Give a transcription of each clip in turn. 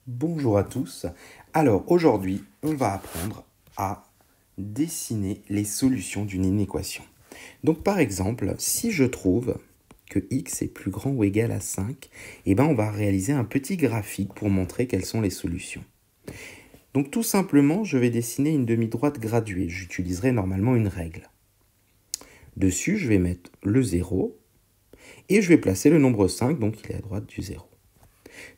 Bonjour à tous. Alors aujourd'hui, on va apprendre à dessiner les solutions d'une inéquation. Donc par exemple, si je trouve que x est plus grand ou égal à 5, on va réaliser un petit graphique pour montrer quelles sont les solutions. Donc tout simplement, je vais dessiner une demi-droite graduée. J'utiliserai normalement une règle. Dessus, je vais mettre le 0 et je vais placer le nombre 5, donc il est à droite du 0.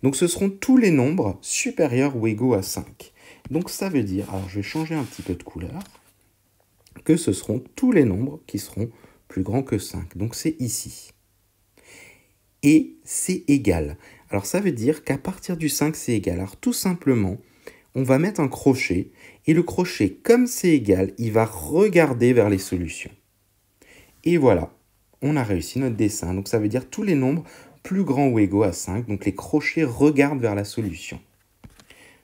Donc ce seront tous les nombres supérieurs ou égaux à 5. Donc ça veut dire, alors je vais changer un petit peu de couleur, que ce seront tous les nombres qui seront plus grands que 5. Donc c'est ici. Et c'est égal. Alors ça veut dire qu'à partir du 5, c'est égal. Alors tout simplement, on va mettre un crochet, et le crochet, comme c'est égal, il va regarder vers les solutions. Et voilà, on a réussi notre dessin. Donc ça veut dire tous les nombres plus grands ou égaux à 5, donc les crochets regardent vers la solution.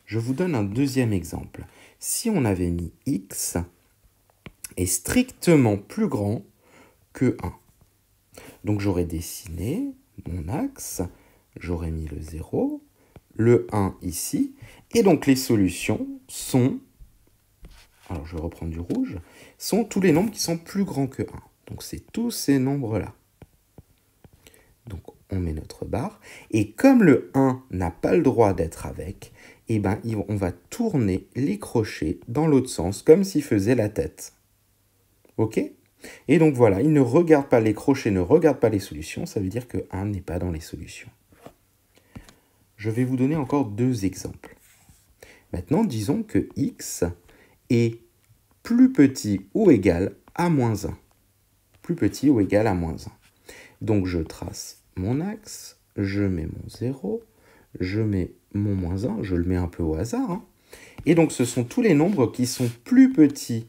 Je vous donne un deuxième exemple. Si on avait mis x est strictement plus grand que 1, donc j'aurais dessiné mon axe, j'aurais mis le 0, le 1 ici, et donc les solutions sont, alors je vais reprendre du rouge, sont tous les nombres qui sont plus grands que 1. Donc c'est tous ces nombres-là. Donc on met notre barre, et comme le 1 n'a pas le droit d'être avec, on va tourner les crochets dans l'autre sens, comme s'il faisait la tête. Ok? Et donc voilà, il ne regarde pas les crochets, ne regarde pas les solutions, ça veut dire que 1 n'est pas dans les solutions. Je vais vous donner encore deux exemples. Maintenant, disons que x est plus petit ou égal à moins 1. Plus petit ou égal à moins 1. Donc je trace mon axe, je mets mon 0, je mets mon moins 1, je le mets un peu au hasard. Et donc ce sont tous les nombres qui sont plus petits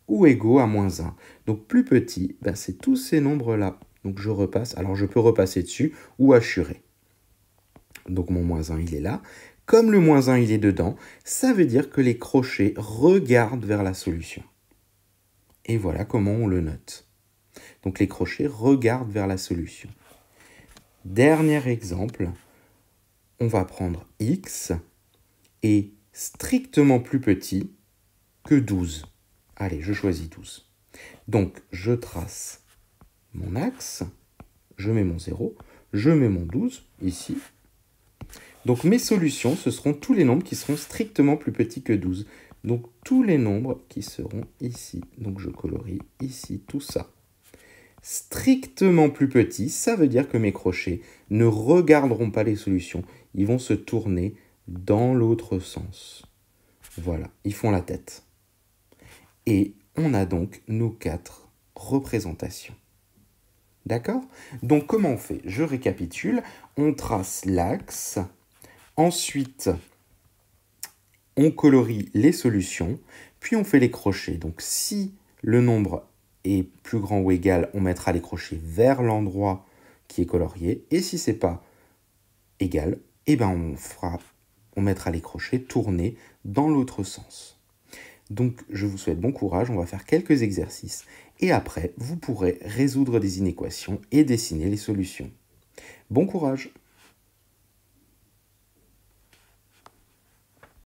ou égaux à moins 1. Donc plus petit, c'est tous ces nombres-là. Donc je repasse, alors je peux repasser dessus ou hachurer. Donc mon moins 1, il est là. Comme le moins 1, il est dedans, ça veut dire que les crochets regardent vers la solution. Et voilà comment on le note. Donc les crochets regardent vers la solution. Dernier exemple, on va prendre x est strictement plus petit que 12. Allez, je choisis 12. Donc je trace mon axe, je mets mon 0, je mets mon 12 ici. Donc mes solutions, ce seront tous les nombres qui seront strictement plus petits que 12. Donc tous les nombres qui seront ici. Donc je colorie ici tout ça. Strictement plus petits, ça veut dire que mes crochets ne regarderont pas les solutions. Ils vont se tourner dans l'autre sens. Voilà, ils font la tête. Et on a donc nos 4 représentations. D'accord? Donc comment on fait? Je récapitule. On trace l'axe. Ensuite, on colorie les solutions. Puis on fait les crochets. Donc si le nombre est plus grand ou égal, on mettra les crochets vers l'endroit qui est colorié. Et si ce n'est pas égal, on mettra les crochets tournés dans l'autre sens. Donc je vous souhaite bon courage, on va faire quelques exercices. Et après, vous pourrez résoudre des inéquations et dessiner les solutions. Bon courage!